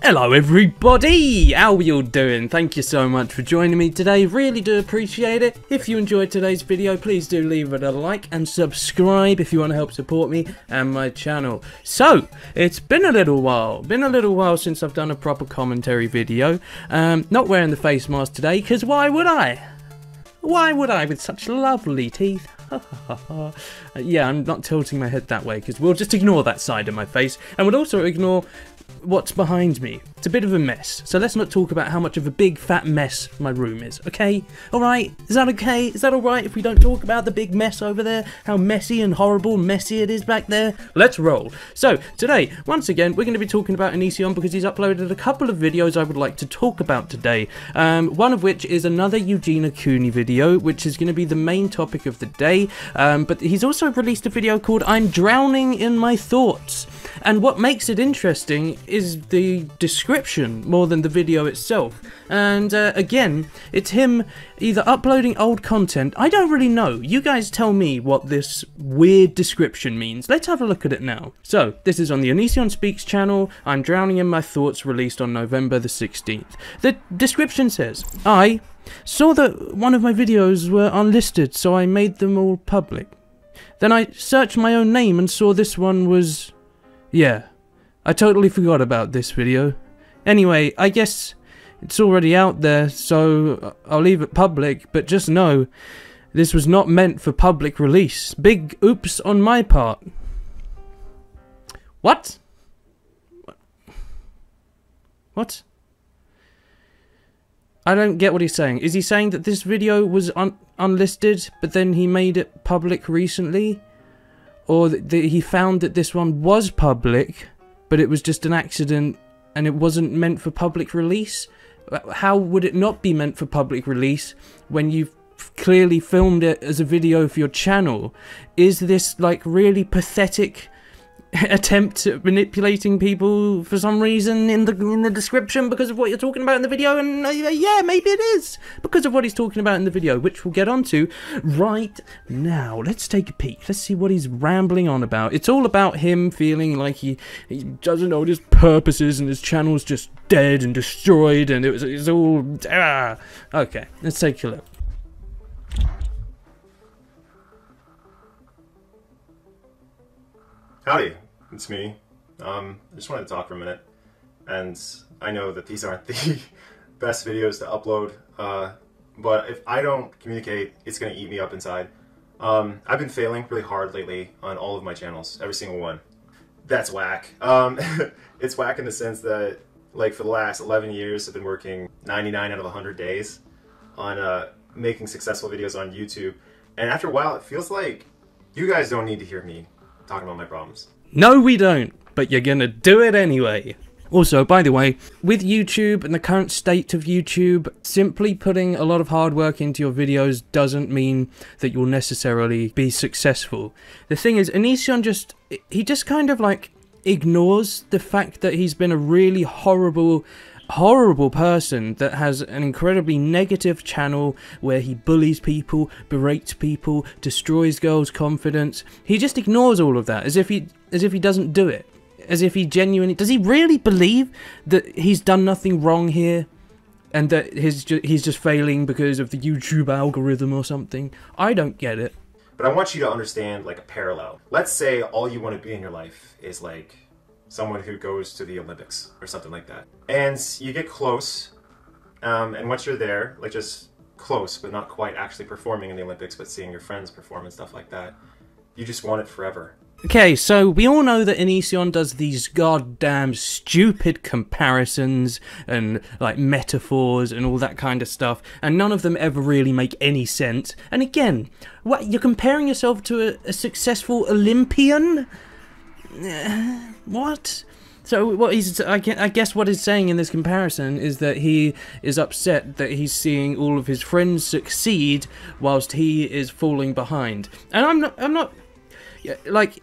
Hello everybody, how are you all doing? Thank you so much for joining me today, really do appreciate it. If you enjoyed today's video, please do leave it a like and subscribe if you want to help support me and my channel. So, it's been a little while since I've done a proper commentary video. Not wearing the face mask today, because why would I? Why would I with such lovely teeth? Yeah, I'm not tilting my head that way, because we'll just ignore that side of my face, and we'll also ignore what's behind me. It's a bit of a mess, so let's not talk about how much of a big fat mess my room is, okay? Alright? Is that okay? Is that alright if we don't talk about the big mess over there? How messy and horrible messy it is back there? Let's roll. So, today, once again, we're going to be talking about Onision because he's uploaded a couple of videos I would like to talk about today. One of which is another Eugenia Cooney video, which is going to be the main topic of the day. But he's also released a video called I'm Drowning in My Thoughts. And what makes it interesting is the description more than the video itself. And again, it's him either uploading old content. I don't really know. You guys tell me what this weird description means. Let's have a look at it now. So, this is on the Onisions channel. I'm Drowning in My Thoughts, released on November the 16th. The description says, I saw that one of my videos were unlisted, so I made them all public. Then I searched my own name and saw this one was... Yeah, I totally forgot about this video. Anyway, I guess it's already out there, so I'll leave it public, but just know, this was not meant for public release. Big oops on my part. What? What? I don't get what he's saying. Is he saying that this video was unlisted, but then he made it public recently? Or that he found that this one was public, but it was just an accident and it wasn't meant for public release? How would it not be meant for public release when you've clearly filmed it as a video for your channel? Is this like really pathetic attempt at manipulating people for some reason in the description because of what you're talking about in the video? And yeah, maybe it is because of what he's talking about in the video, which we'll get onto right now. Let's take a peek. Let's see what he's rambling on about. It's all about him feeling like he doesn't know what his purpose is and his channel's just dead and destroyed and it's all... Okay, let's take a look. Howdy, it's me. I just wanted to talk for a minute, and I know that these aren't the best videos to upload, but if I don't communicate, it's going to eat me up inside. I've been failing really hard lately on all of my channels, every single one. That's whack. It's whack in the sense that, like, for the last 11 years, I've been working 99 out of 100 days on making successful videos on YouTube, and after a while, it feels like you guys don't need to hear me talking about my problems. No, we don't, but you're gonna do it anyway. Also, by the way, with YouTube and the current state of YouTube, simply putting a lot of hard work into your videos doesn't mean that you'll necessarily be successful. The thing is, Onision just kind of like ignores the fact that he's been a really horrible person that has an incredibly negative channel where he bullies people, berates people, destroys girls' confidence. He just ignores all of that as if he doesn't do it. As if he genuinely... Does he really believe that he's done nothing wrong here? And that he's just failing because of the YouTube algorithm or something? I don't get it. But I want you to understand, like, a parallel. Let's say all you want to be in your life is, like, someone who goes to the Olympics or something like that. And you get close, and once you're there, like just close, but not quite actually performing in the Olympics, but seeing your friends perform and stuff like that, you just want it forever. Okay, so we all know that Onision does these goddamn stupid comparisons and like metaphors and all that kind of stuff, and none of them ever really make any sense. And again, what, you're comparing yourself to a successful Olympian? What? So what he's, I guess what he's saying in this comparison is that he is upset that he's seeing all of his friends succeed whilst he is falling behind. And I'm not, like,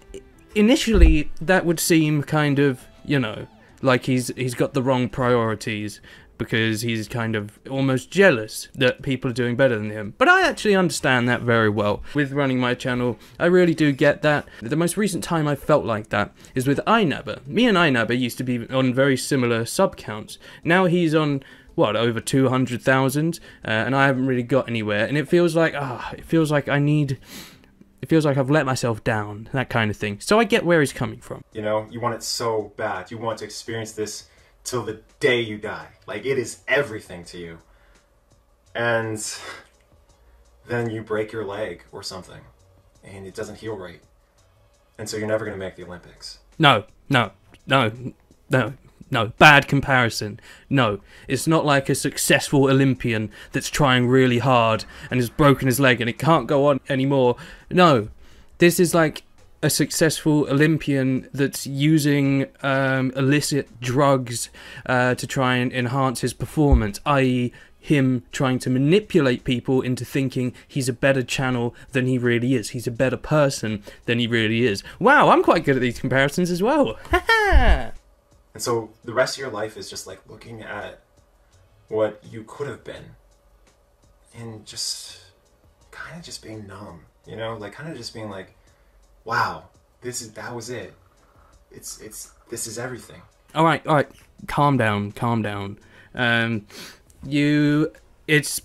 initially that would seem kind of, you know, like he's got the wrong priorities, because he's kind of almost jealous that people are doing better than him. But I actually understand that very well. With running my channel, I really do get that. The most recent time I felt like that is with iNabber. Me and iNabber used to be on very similar sub counts. Now he's on, what, over 200,000, and I haven't really got anywhere, and it feels like, it feels like I've let myself down, that kind of thing. So I get where he's coming from. You know, you want it so bad. You want to experience this till the day you die. Like, it is everything to you. And then you break your leg or something, and it doesn't heal right. And so you're never going to make the Olympics. No. Bad comparison. No. It's not like a successful Olympian that's trying really hard and has broken his leg and it can't go on anymore. No. This is like a successful Olympian that's using illicit drugs to try and enhance his performance, i.e. him trying to manipulate people into thinking he's a better channel than he really is. He's a better person than he really is. Wow, I'm quite good at these comparisons as well. And so the rest of your life is just like looking at what you could have been and just kind of just being numb, you know, like kind of just being like, wow, that was it. This is everything. All right, calm down. It's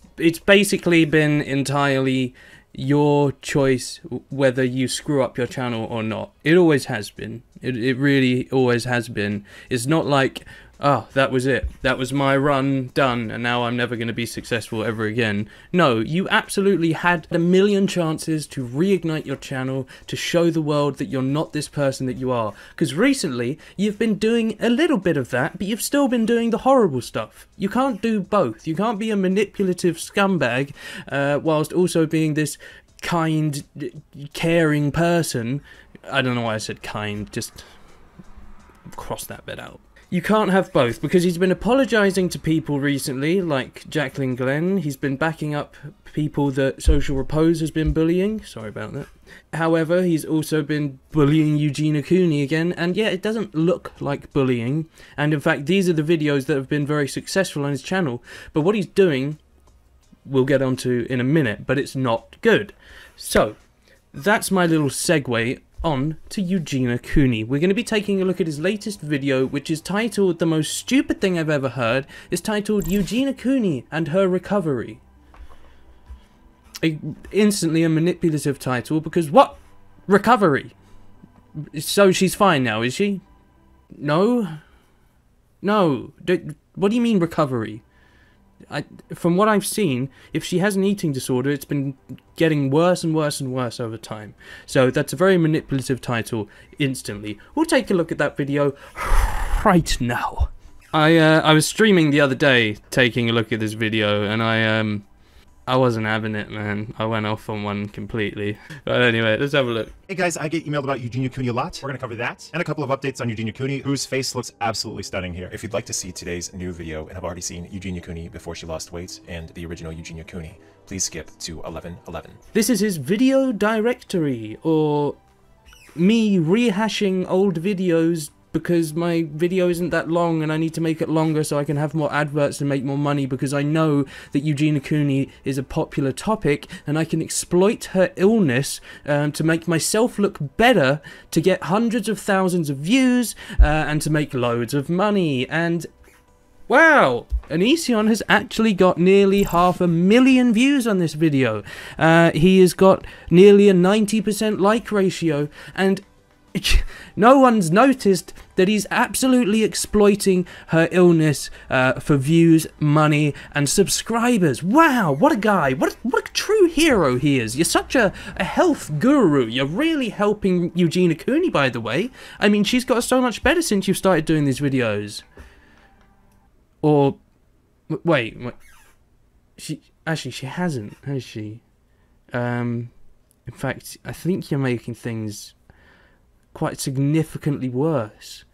basically been entirely your choice whether you screw up your channel or not. It always has been. It really always has been. It's not like, oh, that was it. That was my run done, and now I'm never going to be successful ever again. No, you absolutely had a million chances to reignite your channel, to show the world that you're not this person that you are. Because recently, you've been doing a little bit of that, but you've still been doing the horrible stuff. You can't do both. You can't be a manipulative scumbag whilst also being this kind, caring person. I don't know why I said kind, just cross that bit out. You can't have both, because he's been apologising to people recently, like Jacqueline Glenn. He's been backing up people that Social Repose has been bullying. Sorry about that. However, he's also been bullying Eugenia Cooney again, and yeah, it doesn't look like bullying. And in fact, these are the videos that have been very successful on his channel. But what he's doing, we'll get onto in a minute, but it's not good. So, that's my little segue on to Eugenia Cooney. We're going to be taking a look at his latest video, which is titled, the most stupid thing I've ever heard, is titled Eugenia Cooney and Her Recovery. Instantly a manipulative title, because what? Recovery? So she's fine now, is she? No? No. What do you mean recovery? From what I've seen, if she has an eating disorder, it's been getting worse and worse and worse over time. So that's a very manipulative title instantly. We'll take a look at that video right now. I was streaming the other day, taking a look at this video, and I wasn't having it, man. I went off on one completely. But anyway, let's have a look. Hey guys, I get emailed about Eugenia Cooney a lot. We're gonna cover that and a couple of updates on Eugenia Cooney, whose face looks absolutely stunning here. If you'd like to see today's new video and have already seen Eugenia Cooney before she lost weight and the original Eugenia Cooney, please skip to 11:11. This is his video directory, or me rehashing old videos because my video isn't that long and I need to make it longer so I can have more adverts and make more money, because I know that Eugenia Cooney is a popular topic and I can exploit her illness to make myself look better, to get hundreds of thousands of views and to make loads of money. And wow, Onision has actually got nearly 500,000 views on this video. He has got nearly a 90% like ratio, and no one's noticed that he's absolutely exploiting her illness for views, money, and subscribers. Wow, what a guy. What a true hero he is. You're such a health guru. You're really helping Eugenia Cooney, by the way. I mean, she's got so much better since you've started doing these videos. Or, wait. She hasn't, has she? In fact, I think you're making things quite significantly worse.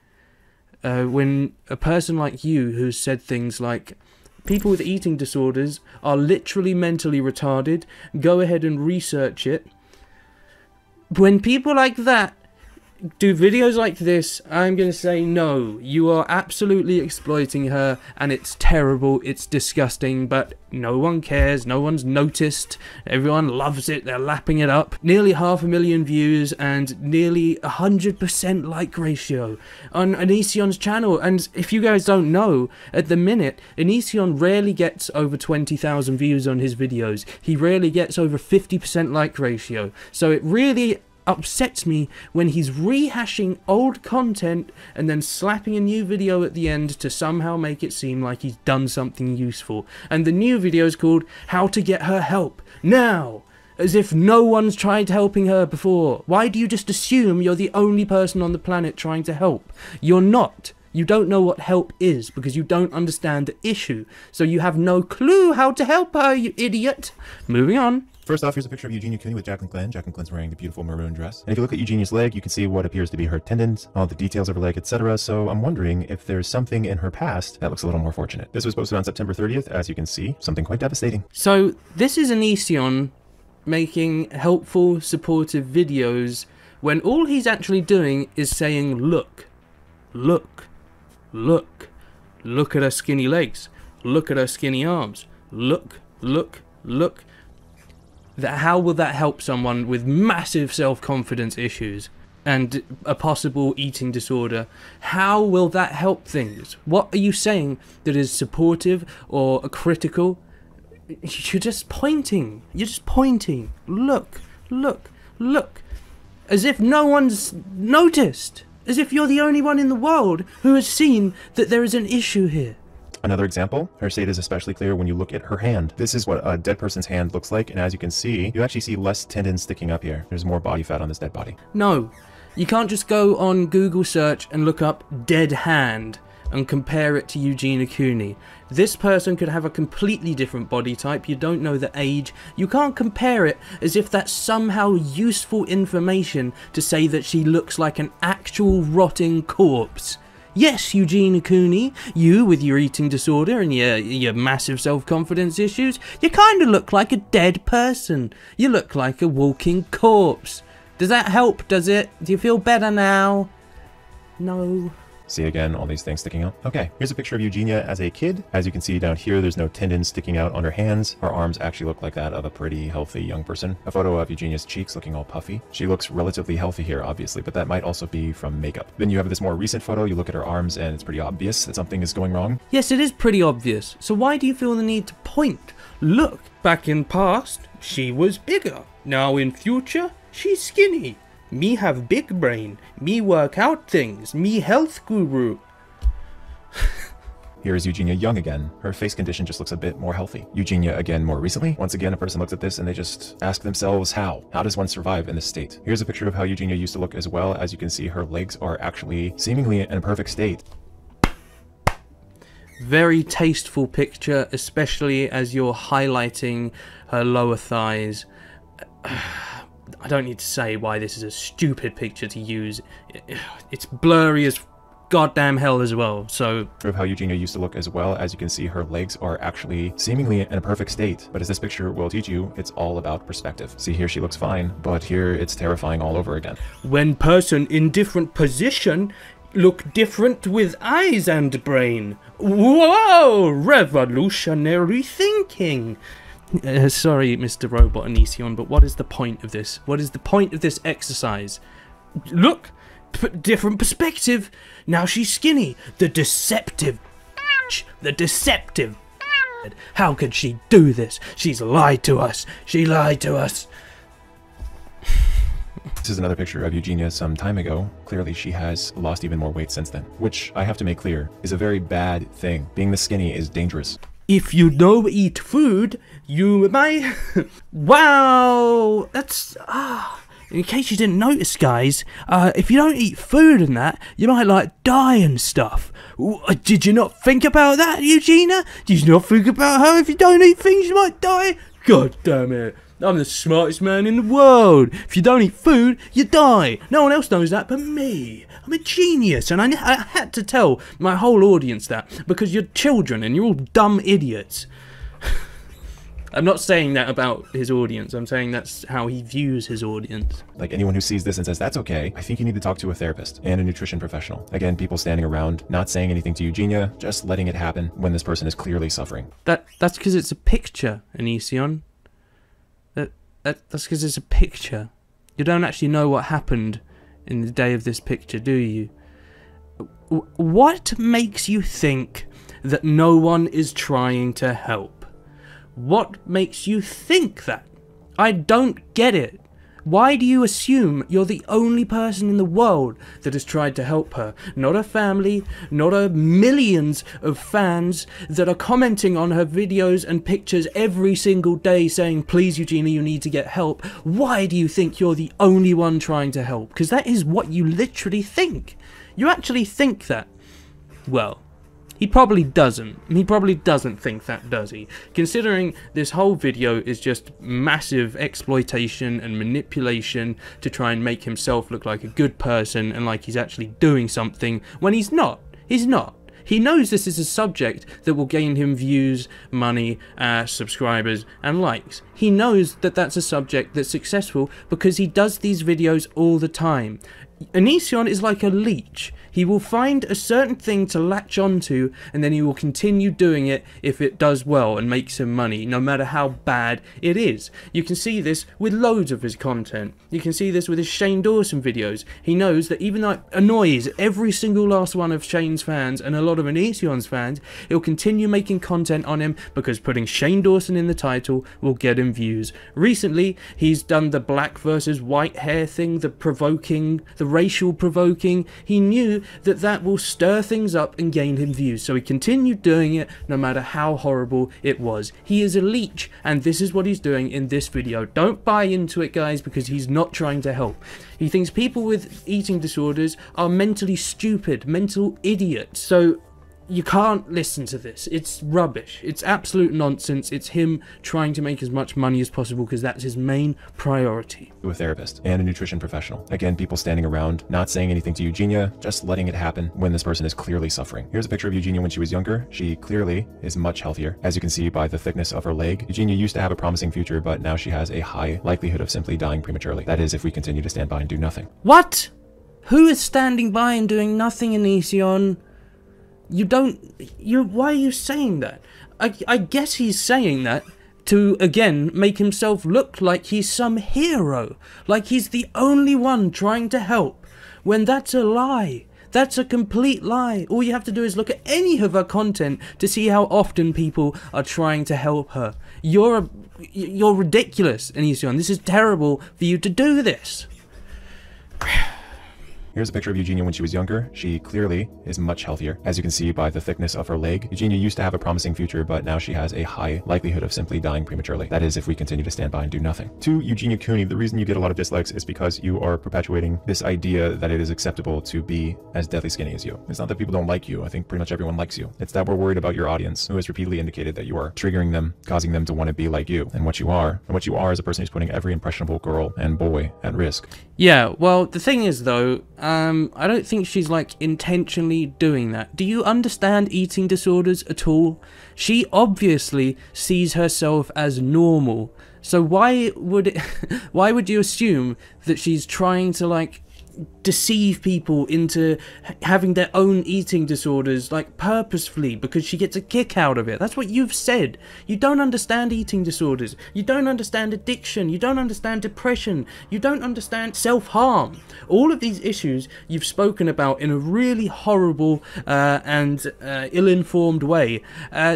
When a person like you, who's said things like, people with eating disorders are literally mentally retarded, go ahead and research it. When people like that do videos like this, I'm going to say no. You are absolutely exploiting her, and it's terrible, it's disgusting, but no one cares, no one's noticed, everyone loves it, they're lapping it up. Nearly 500,000 views and nearly 100% like ratio on Onision's channel, and if you guys don't know, at the minute, Onision rarely gets over 20,000 views on his videos. He rarely gets over 50% like ratio, so it really upsets me when he's rehashing old content and then slapping a new video at the end to somehow make it seem like he's done something useful. And the new video is called How to Get Her Help Now, as if no one's tried helping her before. Why do you just assume you're the only person on the planet trying to help? You're not. You don't know what help is because you don't understand the issue, so you have no clue how to help her, you idiot. Moving on. First off, here's a picture of Eugenia Cooney with Jacqueline Glenn. Jacqueline Glenn's wearing the beautiful maroon dress. And if you look at Eugenia's leg, you can see what appears to be her tendons, all the details of her leg, etc. So I'm wondering if there's something in her past that looks a little more fortunate. This was posted on September 30th, as you can see, something quite devastating. So this is Onision making helpful, supportive videos when all he's actually doing is saying, look, look, look, look at her skinny legs, look at her skinny arms, look, look, look. How will that help someone with massive self-confidence issues and a possible eating disorder? How will that help things? What are you saying that is supportive or critical? You're just pointing. You're just pointing. Look, look, look. As if no one's noticed. As if you're the only one in the world who has seen that there is an issue here. Another example, her state is especially clear when you look at her hand. This is what a dead person's hand looks like, and as you can see, you actually see less tendons sticking up here. There's more body fat on this dead body. No, you can't just go on Google search and look up dead hand and compare it to Eugenia Cooney. This person could have a completely different body type, you don't know the age, you can't compare it as if that's somehow useful information to say that she looks like an actual rotting corpse. Yes, Eugenia Cooney, you with your eating disorder and your massive self-confidence issues, you kind of look like a dead person. You look like a walking corpse. Does that help, does it? Do you feel better now? No. See again, all these things sticking out. Okay, here's a picture of Eugenia as a kid. As you can see down here, there's no tendons sticking out on her hands. Her arms actually look like that of a pretty healthy young person. A photo of Eugenia's cheeks looking all puffy. She looks relatively healthy here, obviously, but that might also be from makeup. Then you have this more recent photo. You look at her arms and it's pretty obvious that something is going wrong. Yes, it is pretty obvious. So why do you feel the need to point? Look, back in past, she was bigger. Now in future, she's skinny. Me have big brain, me work out things, me health guru. Here is Eugenia young again. Her face condition just looks a bit more healthy. Eugenia again more recently. Once again, a person looks at this and they just ask themselves how? How does one survive in this state? Here's a picture of how Eugenia used to look as well. As you can see, her legs are actually seemingly in a perfect state. Very tasteful picture, especially as you're highlighting her lower thighs. I don't need to say why this is a stupid picture to use. It's blurry as goddamn hell as well, so... Of how Eugenia used to look as well. As you can see, her legs are actually seemingly in a perfect state. But as this picture will teach you, it's all about perspective. See, here she looks fine, but here it's terrifying all over again. When person in different position look different with eyes and brain. Whoa! Revolutionary thinking! Sorry, Mr. Robot Onision, but what is the point of this? What is the point of this exercise? Look! Different perspective! Now she's skinny! The deceptive... The deceptive... How could she do this? She's lied to us! She lied to us! This is another picture of Eugenia some time ago. Clearly she has lost even more weight since then, which I have to make clear is a very bad thing. Being this skinny is dangerous. If you don't eat food, you might... Wow! That's... In case you didn't notice, guys, if you don't eat food and that, you might, like, die and stuff. Did you not think about that, Eugenia? Did you not think about how if you don't eat things, you might die? God damn it. I'm the smartest man in the world. If you don't eat food, you die. No one else knows that but me. I'm a genius, and I had to tell my whole audience that because you're children and you're all dumb idiots. I'm not saying that about his audience. I'm saying that's how he views his audience. Like anyone who sees this and says that's okay, I think you need to talk to a therapist and a nutrition professional. Again, people standing around, not saying anything to Eugenia, just letting it happen when this person is clearly suffering. That's because it's a picture, Onision. That's because it's a picture. You don't actually know what happened in the day of this picture, do you? What makes you think that no one is trying to help? What makes you think that? I don't get it. Why do you assume you're the only person in the world that has tried to help her? Not her family, not her millions of fans that are commenting on her videos and pictures every single day saying, please Eugenia, you need to get help. Why do you think you're the only one trying to help? Because that is what you literally think. You actually think that. Well, he probably doesn't. He probably doesn't think that, does he? Considering this whole video is just massive exploitation and manipulation to try and make himself look like a good person and like he's actually doing something when he's not. He's not. He knows this is a subject that will gain him views, money, subscribers, and likes. He knows that that's a subject that's successful because he does these videos all the time. Onision is like a leech. He will find a certain thing to latch onto, and then he will continue doing it if it does well and makes him money, no matter how bad it is. You can see this with loads of his content. You can see this with his Shane Dawson videos. He knows that even though it annoys every single last one of Shane's fans and a lot of Onision's fans, he'll continue making content on him because putting Shane Dawson in the title will get him views. Recently, he's done the black versus white hair thing, the racial provoking. He knew that that will stir things up and gain him views, so he continued doing it no matter how horrible it was. He is a leech, and this is what he's doing in this video. Don't buy into it, guys, because he's not trying to help. He thinks people with eating disorders are mentally stupid, mental idiots, so you can't listen to this. It's rubbish. It's absolute nonsense. It's him trying to make as much money as possible because that's his main priority. To a therapist and a nutrition professional. Again, people standing around, not saying anything to Eugenia, just letting it happen when this person is clearly suffering. Here's a picture of Eugenia when she was younger. She clearly is much healthier. As you can see by the thickness of her leg, Eugenia used to have a promising future, but now she has a high likelihood of simply dying prematurely. That is, if we continue to stand by and do nothing. What? Who is standing by and doing nothing, Onision? Why are you saying that? I guess he's saying that to, again, make himself look like he's some hero. Like he's the only one trying to help. When that's a lie. That's a complete lie. All you have to do is look at any of her content to see how often people are trying to help her. You're ridiculous, Onision. This is terrible for you to do this. Here's a picture of Eugenia when she was younger. She clearly is much healthier. As you can see by the thickness of her leg, Eugenia used to have a promising future, but now she has a high likelihood of simply dying prematurely. That is, if we continue to stand by and do nothing. To Eugenia Cooney, the reason you get a lot of dislikes is because you are perpetuating this idea that it is acceptable to be as deathly skinny as you. It's not that people don't like you. I think pretty much everyone likes you. It's that we're worried about your audience, who has repeatedly indicated that you are triggering them, causing them to want to be like you. And what you are is a person who's putting every impressionable girl and boy at risk. Yeah, well, the thing is, though, I don't think she's, like, intentionally doing that. Do you understand eating disorders at all? She obviously sees herself as normal. So why would you assume that she's trying to, like, deceive people into having their own eating disorders, like, purposefully, because she gets a kick out of it? That's what you've said. You don't understand eating disorders. You don't understand addiction. You don't understand depression. You don't understand self-harm. All of these issues you've spoken about in a really horrible and ill-informed way.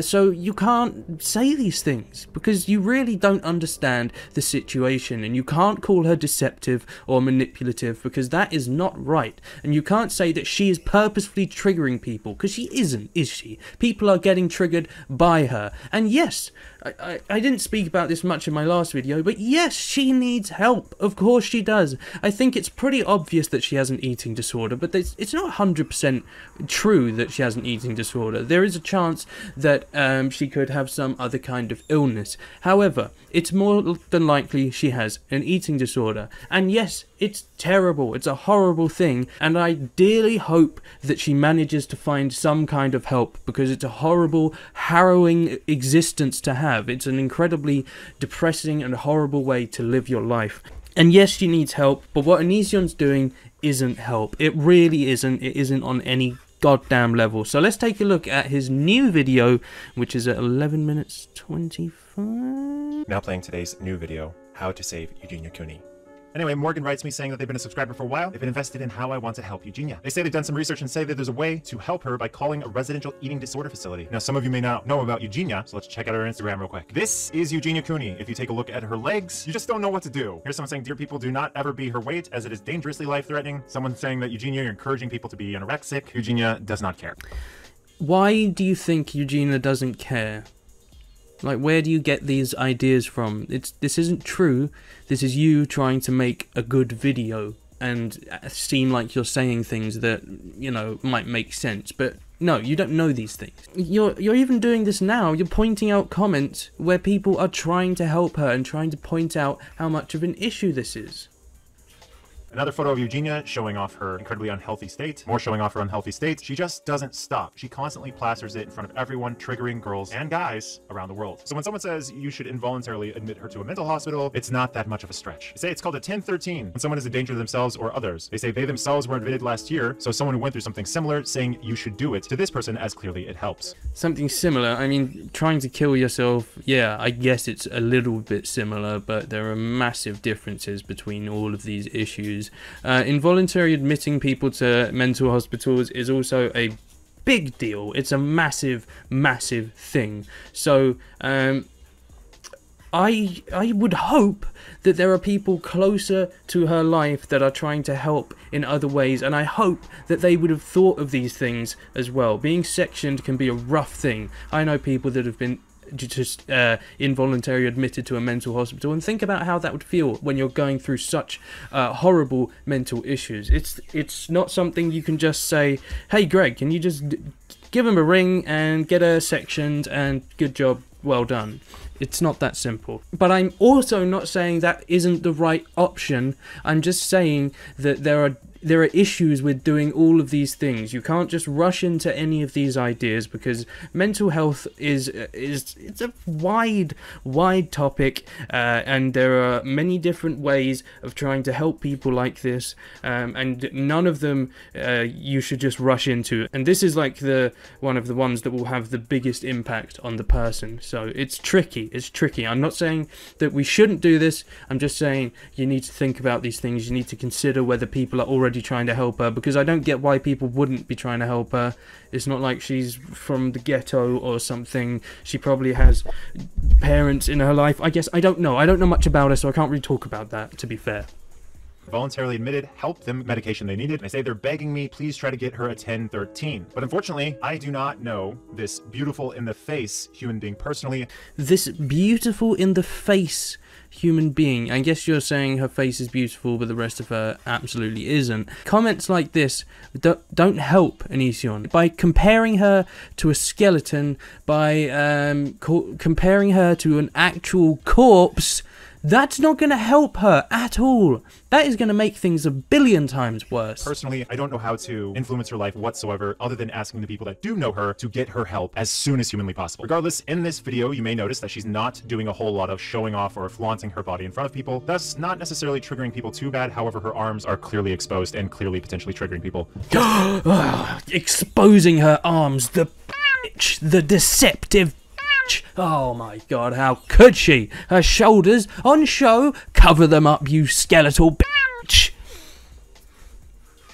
So you can't say these things because you really don't understand the situation, and you can't call her deceptive or manipulative because that is not right. And you can't say that she is purposefully triggering people, because she isn't, is she? People are getting triggered by her. And yes, I didn't speak about this much in my last video, but yes, she needs help. Of course she does. I think it's pretty obvious that she has an eating disorder, but it's not 100% true that she has an eating disorder. There is a chance that she could have some other kind of illness. However, it's more than likely she has an eating disorder. And yes, It's terrible. It's a horrible thing, and I dearly hope that she manages to find some kind of help, because it's a horrible, harrowing existence to have. It's an incredibly depressing and horrible way to live your life. And yes, she needs help, but what Onision's doing isn't help. It really isn't. It isn't on any goddamn level. So let's take a look at his new video, which is at 11 minutes 25. Now playing today's new video, How to Save Eugenia Cooney. Anyway, Morgan writes me saying that they've been a subscriber for a while. They've been invested in how I want to help Eugenia. They say they've done some research and say that there's a way to help her by calling a residential eating disorder facility. Now, some of you may not know about Eugenia, so let's check out her Instagram real quick. This is Eugenia Cooney. If you take a look at her legs, you just don't know what to do. Here's someone saying, dear people, do not ever be her weight, as it is dangerously life-threatening. Someone saying that Eugenia, you're encouraging people to be anorexic. Eugenia does not care. Why do you think Eugenia doesn't care? Like, where do you get these ideas from? This isn't true. This is you trying to make a good video and seem like you're saying things that, you know, might make sense. But no, you don't know these things. You're even doing this now. You're pointing out comments where people are trying to help her and trying to point out how much of an issue this is. Another photo of Eugenia showing off her incredibly unhealthy state. More showing off her unhealthy state. She just doesn't stop. She constantly plasters it in front of everyone, triggering girls and guys around the world. So when someone says you should involuntarily admit her to a mental hospital, it's not that much of a stretch. They say it's called a 1013. When someone is a danger to themselves or others, they say they themselves were admitted last year, so someone who went through something similar saying you should do it to this person, as clearly it helps. Something similar, I mean, trying to kill yourself, yeah, I guess it's a little bit similar, but there are massive differences between all of these issues. Involuntary admitting people to mental hospitals is also a big deal. It's a massive, massive thing. So, I would hope that there are people closer to her life that are trying to help in other ways, and I hope that they would have thought of these things as well. Being sectioned can be a rough thing. I know people that have been just involuntarily admitted to a mental hospital, and think about how that would feel when you're going through such horrible mental issues. It's not something you can just say, hey Greg, can you just give him a ring and get her sectioned and good job, well done. It's not that simple. But I'm also not saying that isn't the right option. I'm just saying that there are issues with doing all of these things. You can't just rush into any of these ideas, because mental health it's a wide topic, and there are many different ways of trying to help people like this, and none of them you should just rush into. And this is like one of the ones that will have the biggest impact on the person. So it's tricky. I'm not saying that we shouldn't do this. I'm just saying you need to think about these things. You need to consider whether people are already trying to help her, because I don't get why people wouldn't be trying to help her. It's not like she's from the ghetto or something. She probably has parents in her life. I guess I don't know much about her, so I can't really talk about that, to be fair. Voluntarily admitted, helped them medication they needed. They say they're begging me, please try to get her a 1013. But unfortunately, I do not know this beautiful in the face human being personally. This beautiful in the face human being. I guess you're saying her face is beautiful, but the rest of her absolutely isn't. Comments like this don't help Onision. By comparing her to a skeleton, by comparing her to an actual corpse, that's not going to help her at all. That is going to make things a billion times worse. Personally, I don't know how to influence her life whatsoever, other than asking the people that do know her to get her help as soon as humanly possible. Regardless, in this video, you may notice that she's not doing a whole lot of showing off or flaunting her body in front of people, thus not necessarily triggering people too bad. However, her arms are clearly exposed and clearly potentially triggering people. Exposing her arms, the bitch, the deceptive. Oh my god, how could she? Her shoulders on show, cover them up, you skeletal bitch.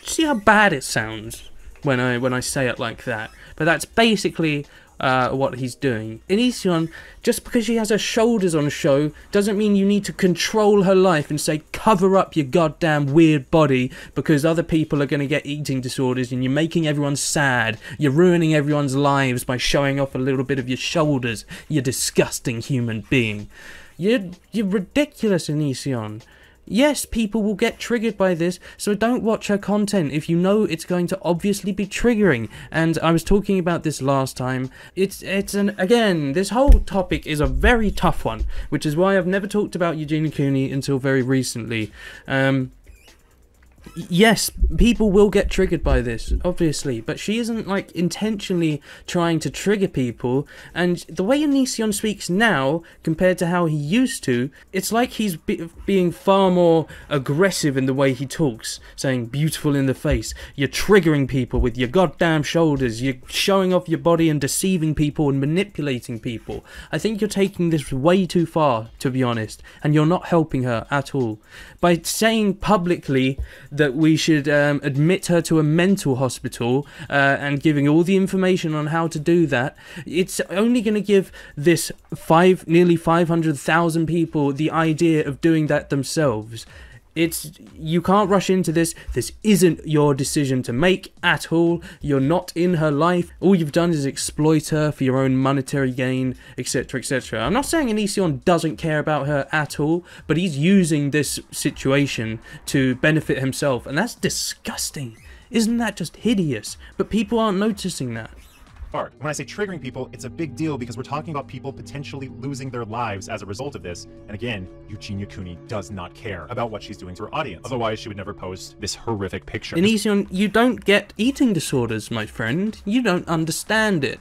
See how bad it sounds when I say it like that? But that's basically what he's doing. Onision, just because she has her shoulders on show doesn't mean you need to control her life and say cover up your goddamn weird body, because other people are going to get eating disorders and you're making everyone sad. You're ruining everyone's lives by showing off a little bit of your shoulders, you disgusting human being. You're ridiculous, Onision. Yes, people will get triggered by this, so don't watch her content if you know it's going to obviously be triggering. And I was talking about this last time. Again, this whole topic is a very tough one, which is why I've never talked about Eugenia Cooney until very recently. Yes, people will get triggered by this, obviously, but she isn't like intentionally trying to trigger people. And the way Onision speaks now compared to how he used to, it's like he's being far more aggressive in the way he talks, saying beautiful in the face. You're triggering people with your goddamn shoulders. You're showing off your body and deceiving people and manipulating people. I think you're taking this way too far, to be honest, and you're not helping her at all. By saying publicly that we should admit her to a mental hospital and giving all the information on how to do that, it's only going to give this nearly 500,000 people the idea of doing that themselves. You can't rush into this. This isn't your decision to make at all. You're not in her life. All you've done is exploit her for your own monetary gain, etc, etc. I'm not saying Onision doesn't care about her at all, but he's using this situation to benefit himself, and that's disgusting. Isn't that just hideous? But people aren't noticing that. When I say triggering people, it's a big deal because we're talking about people potentially losing their lives as a result of this. And again, Eugenia Cooney does not care about what she's doing to her audience. Otherwise, she would never post this horrific picture. Onision, you don't get eating disorders, my friend. You don't understand it.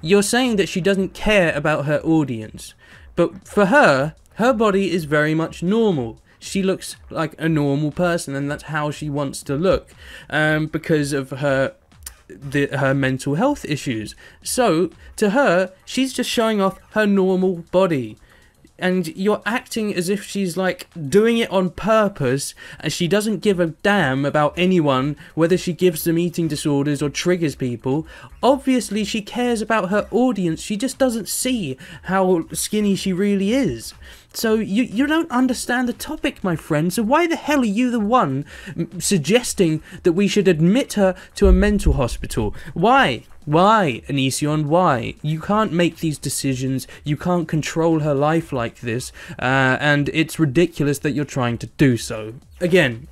You're saying that she doesn't care about her audience. But for her, her body is very much normal. She looks like a normal person, and that's how she wants to look because of her mental health issues. So to her, she's just showing off her normal body, and you're acting as if she's like doing it on purpose, and she doesn't give a damn about anyone, whether she gives them eating disorders or triggers people. Obviously she cares about her audience. She just doesn't see how skinny she really is. So you don't understand the topic, my friend. So why the hell are you the one suggesting that we should admit her to a mental hospital? Why? Why, Onision? Why? You can't make these decisions. You can't control her life like this. And it's ridiculous that you're trying to do so. Again,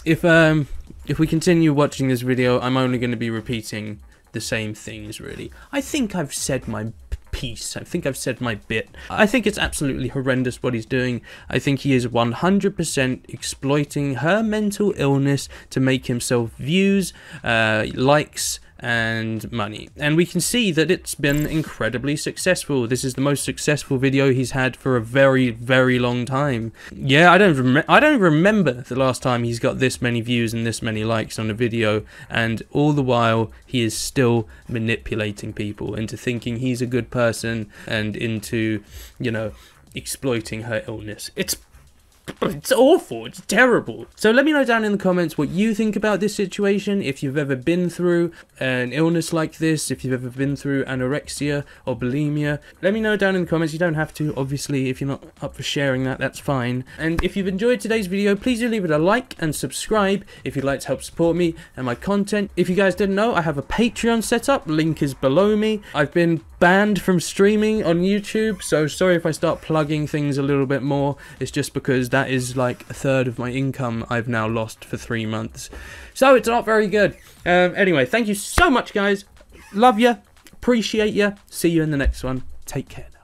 if we continue watching this video, I'm only going to be repeating the same things, really. I think I've said my piece. I think I've said my bit. I think it's absolutely horrendous what he's doing. I think he is 100% exploiting her mental illness to make himself views, likes, and money. And we can see that it's been incredibly successful. This is the most successful video he's had for a very, very long time. Yeah, I don't remember the last time he's got this many views and this many likes on a video, and all the while he is still manipulating people into thinking he's a good person and into, you know, exploiting her illness. It's awful. It's terrible. So let me know down in the comments what you think about this situation, if you've ever been through an illness like this, if you've ever been through anorexia or bulimia. Let me know down in the comments. You don't have to, obviously. If you're not up for sharing that, that's fine. And if you've enjoyed today's video, please do leave it a like and subscribe if you'd like to help support me and my content. If you guys didn't know, I have a Patreon set up. Link is below me. I've been banned from streaming on YouTube, so sorry if I start plugging things a little bit more. It's just because that is like a third of my income I've now lost for 3 months, so it's not very good. Anyway, thank you so much, guys. Love ya, appreciate ya, see you in the next one. Take care now.